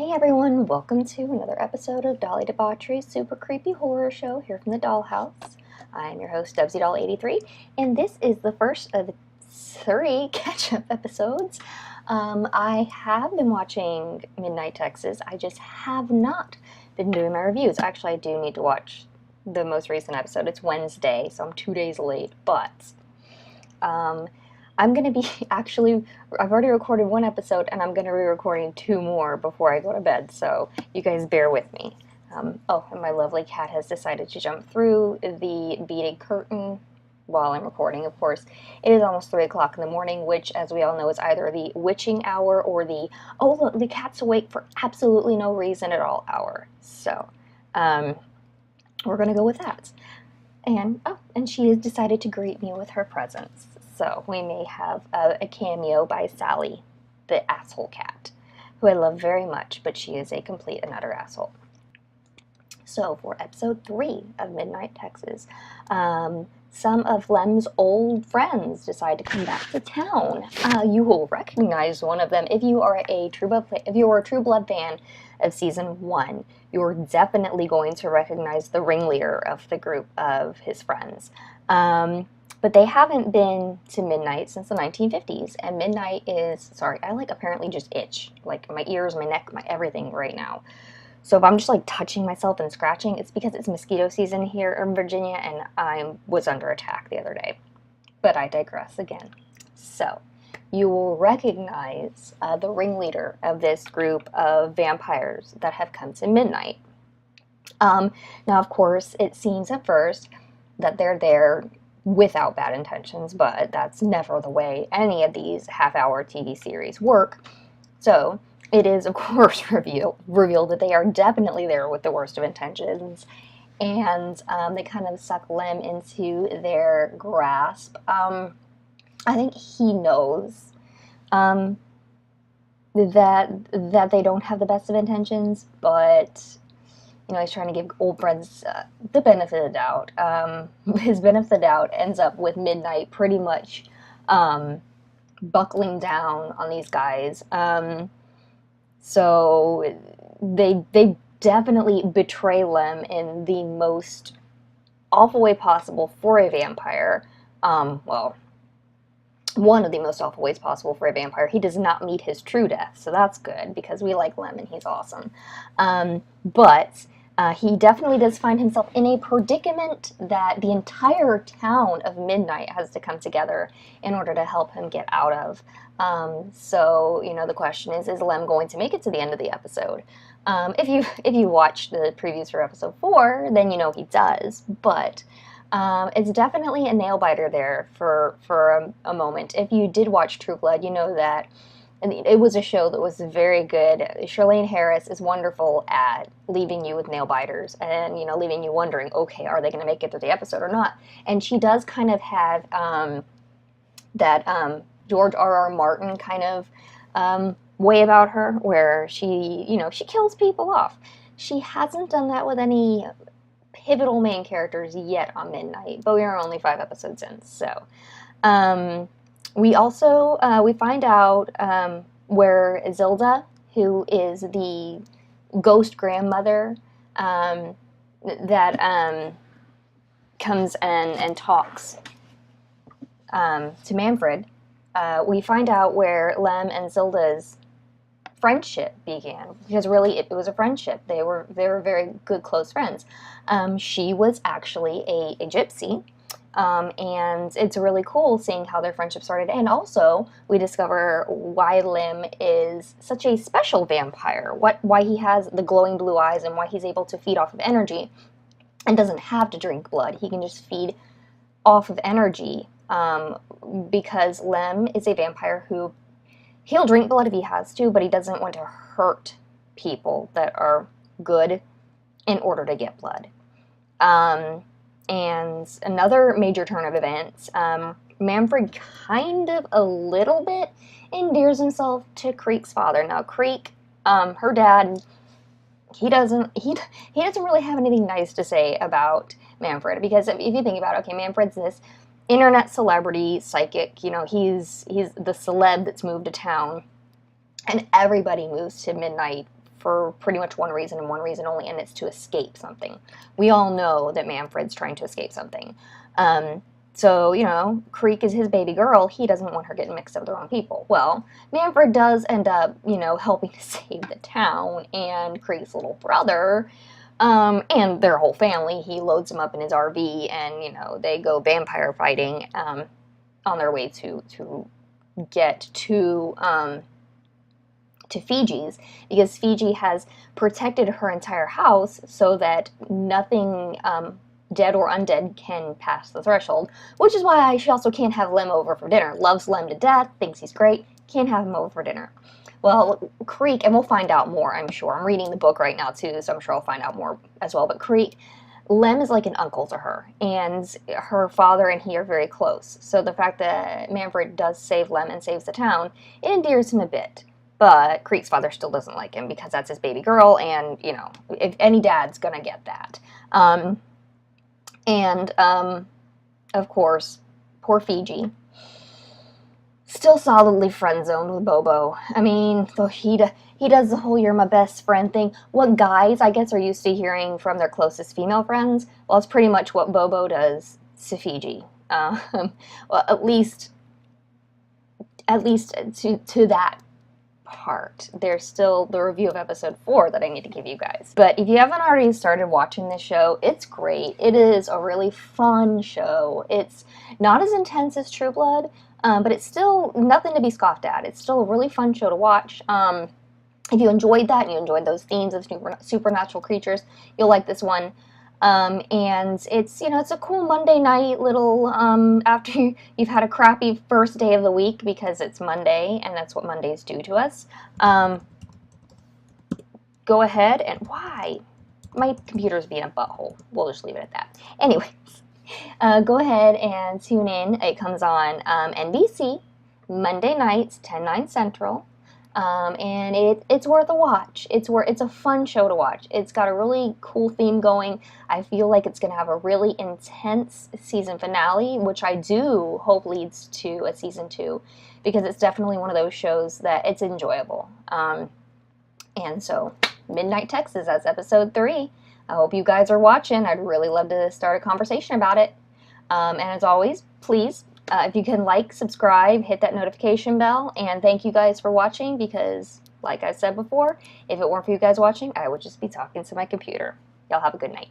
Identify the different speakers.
Speaker 1: Hey everyone, welcome to another episode of Dolly Debauchery's super creepy horror show here from the Dollhouse. I'm your host, DubsyDoll83, and this is the first of 3 catch-up episodes. I have been watching Midnight Texas, I just have not been doing my reviews. Actually, I do need to watch the most recent episode. It's Wednesday, so I'm 2 days late, but I'm going to be I've already recorded 1 episode, and I'm going to be recording 2 more before I go to bed, so you guys bear with me. And my lovely cat has decided to jump through the beaded curtain while I'm recording, of course. It is almost 3 o'clock in the morning, which, as we all know, is either the witching hour or the, oh, look, the cat's awake for absolutely no reason at all hour. So, we're going to go with that. And she has decided to greet me with her presence. So we may have a cameo by Sally, the asshole cat, who I love very much, but she is a complete and utter asshole. So for episode 3 of Midnight Texas, some of Lem's old friends decide to come back to town. You will recognize one of them if you are a True Blood fan of season 1. You're definitely going to recognize the ringleader of the group of his friends. But they haven't been to Midnight since the 1950s, and Midnight is, I apparently just itch, like my ears, my neck, my everything right now. So if I'm just like touching myself and scratching, it's because it's mosquito season here in Virginia, and I was under attack the other day. But I digress again. So you will recognize the ringleader of this group of vampires that have come to Midnight. Now, of course, it seems at first that they're there without bad intentions, but that's never the way any of these half-hour TV series work. So it is, of course, revealed that they are definitely there with the worst of intentions, and they kind of suck Lem into their grasp. I think he knows that they don't have the best of intentions, but he's trying to give old friends the benefit of the doubt. His benefit of the doubt ends up with Midnight pretty much buckling down on these guys. So they definitely betray Lem in the most awful way possible for a vampire. One of the most awful ways possible for a vampire. He does not meet his true death, so that's good, because we like Lem and he's awesome. But he definitely does find himself in a predicament that the entire town of Midnight has to come together in order to help him get out of. So, the question is Lem going to make it to the end of the episode? If you watched the previews for episode 4, then you know he does, but it's definitely a nail-biter there for a moment. If you did watch True Blood, you know that it was a show that was very good. Charlaine Harris is wonderful at leaving you with nail-biters and, leaving you wondering, okay, are they going to make it through the episode or not? And she does kind of have that George R.R. Martin kind of way about her, where she kills people off. She hasn't done that with any pivotal main characters yet on Midnight, but we are only 5 episodes in, so. We also, we find out where Zilda, who is the ghost grandmother that comes and talks to Manfred, we find out where Lem and Zilda's friendship began, because really it was a friendship. They were very good close friends. She was actually a gypsy. And it's really cool seeing how their friendship started. And also, we discover why Lem is such a special vampire, why he has the glowing blue eyes, and why he's able to feed off of energy and doesn't have to drink blood. He can just feed off of energy, because Lem is a vampire who, he'll drink blood if he has to, but he doesn't want to hurt people that are good in order to get blood. And another major turn of events, Manfred kind of a little bit endears himself to Creek's father. Now, Creek, her dad, he doesn't really have anything nice to say about Manfred, because if you think about it, okay, Manfred's this internet celebrity psychic, he's the celeb that's moved to town, and everybody moves to Midnight for pretty much one reason and one reason only, and it's to escape something. We all know that Manfred's trying to escape something. So, you know, Creek is his baby girl. He doesn't want her getting mixed up with the wrong people. Well, Manfred does end up, you know, helping to save the town and Creek's little brother, and their whole family. He loads them up in his RV, and, you know, they go vampire fighting on their way to get to Fiji's, because Fiji has protected her entire house so that nothing dead or undead can pass the threshold, which is why she also can't have Lem over for dinner. Loves Lem to death, thinks he's great, can't have him over for dinner. Well, Creek, and we'll find out more, I'm sure. I'm reading the book right now, too, so I'm sure I'll find out more as well. But Creek, Lem is like an uncle to her, and her father and he are very close. So the fact that Manfred does save Lem and saves the town, it endears him a bit. But Creek's father still doesn't like him because that's his baby girl, and, you know, if any dad's gonna get that. Of course, poor Fiji. Still solidly friend-zoned with Bobo. I mean, though he does the whole "you're my best friend" thing. What guys, I guess, are used to hearing from their closest female friends, well, it's pretty much what Bobo does to Fiji. Well, at least to that part. There's still the review of episode 4 that I need to give you guys. But if you haven't already started watching this show, it's great. It is a really fun show. It's not as intense as True Blood, but it's still nothing to be scoffed at. It's still a really fun show to watch. If you enjoyed that and you enjoyed those themes of supernatural creatures, you'll like this one. And it's, you know, it's a cool Monday night little, after you've had a crappy first day of the week, because it's Monday, and that's what Mondays do to us. Go ahead and, why? My computer's being a butthole. We'll just leave it at that. Anyways, go ahead and tune in. It comes on, NBC, Monday nights, 10/9 Central. And it's worth a watch. It's a fun show to watch. It's got a really cool theme going. I feel like it's going to have a really intense season finale, which I do hope leads to a season 2, because it's definitely one of those shows that it's enjoyable. And so, Midnight Texas, that's episode 3. I hope you guys are watching. I'd really love to start a conversation about it. And as always, please, if you can like, subscribe, hit that notification bell, and thank you guys for watching, because, like I said before, if it weren't for you guys watching, I would just be talking to my computer. Y'all have a good night.